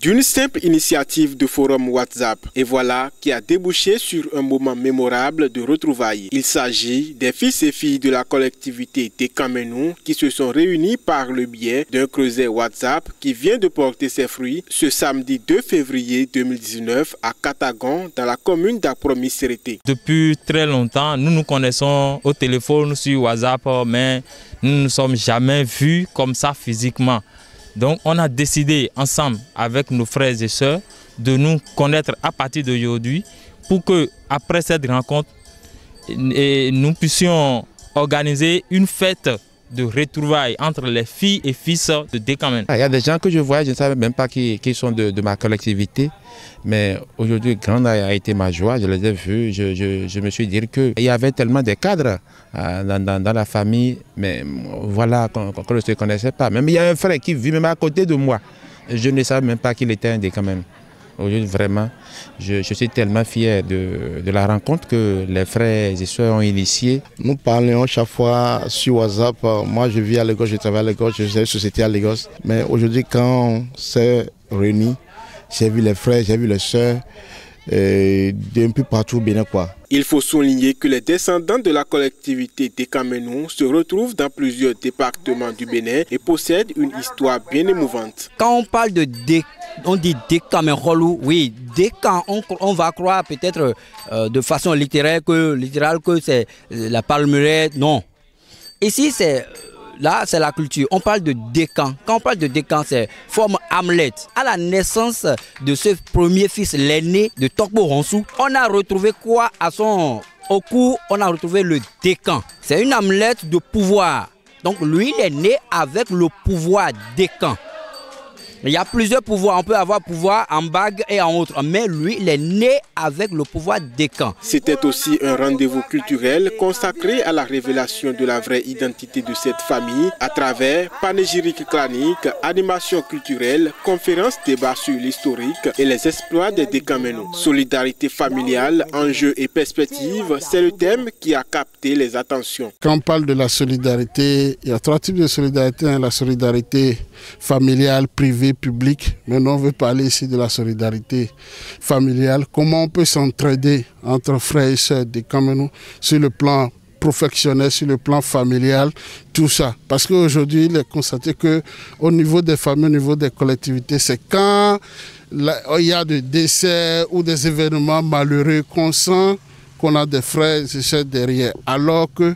D'une simple initiative de forum WhatsApp, et voilà qui a débouché sur un moment mémorable de retrouvailles. Il s'agit des fils et filles de la collectivité Dekamenou qui se sont réunis par le biais d'un creuset WhatsApp qui vient de porter ses fruits ce samedi 2 février 2019 à Katagon dans la commune d'Apromis-Sérété. Depuis très longtemps, nous nous connaissons au téléphone, sur WhatsApp, mais nous ne nous sommes jamais vus comme ça physiquement. Donc on a décidé ensemble avec nos frères et sœurs de nous connaître à partir d'aujourd'hui pour que après cette rencontre, nous puissions organiser une fête de retrouvailles entre les filles et fils de Dekamenou. Il y a des gens que je vois, je ne savais même pas qui sont de ma collectivité. Mais aujourd'hui, grande a été ma joie, je les ai vus, je me suis dit qu'il y avait tellement de cadres dans la famille, mais voilà, qu'on ne se connaissait pas. Même il y a un frère qui vit même à côté de moi, je ne savais même pas qu'il était un Dekamenou. Aujourd'hui, vraiment, je suis tellement fier de la rencontre que les frères et sœurs ont initiée. Nous parlons chaque fois sur WhatsApp. Moi, je vis à Lagos, je travaille à Lagos, je suis une société à Lagos. Mais aujourd'hui, quand on s'est réunis, j'ai vu les frères, j'ai vu les sœurs d'un peu partout au Bénin, quoi. Il faut souligner que les descendants de la collectivité Dekamenou se retrouvent dans plusieurs départements du Bénin et possèdent une histoire bien émouvante. Quand on parle de on dit Dekamenou, oui, Dekan, on va croire peut-être de façon littérale que c'est la palmeraie, non. Ici, là, c'est la culture. On parle de Dekan. Quand on parle de Dekan, c'est forme Hamlet. À la naissance de ce premier fils, l'aîné de Tokbo Ronsou, on a retrouvé quoi au cou, on a retrouvé le Dekan. C'est une Hamlet de pouvoir. Donc lui, il est né avec le pouvoir Dekan. Il y a plusieurs pouvoirs. On peut avoir pouvoir en bague et en autre. Mais lui, il est né avec le pouvoir Dekan. C'était aussi un rendez-vous culturel consacré à la révélation de la vraie identité de cette famille à travers panégyrique clanique, animation culturelle, conférences, débats sur l'historique et les exploits des Dekamenou. Solidarité familiale, enjeux et perspectives, c'est le thème qui a capté les attentions. Quand on parle de la solidarité, il y a trois types de solidarité. La solidarité familiale, privée, publique. Maintenant, on veut parler ici de la solidarité familiale. Comment on peut s'entraider entre frères et sœurs Dekamenou sur le plan professionnel, sur le plan familial, tout ça. Parce qu'aujourd'hui, il est constaté qu'au niveau des familles, au niveau des collectivités, c'est quand il y a des décès ou des événements malheureux qu'on sent qu'on a des frères et sœurs derrière, alors que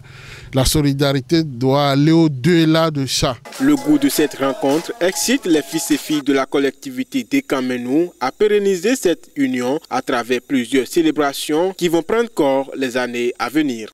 la solidarité doit aller au-delà de ça. Le goût de cette rencontre excite les fils et filles de la collectivité Dekamenou à pérenniser cette union à travers plusieurs célébrations qui vont prendre corps les années à venir.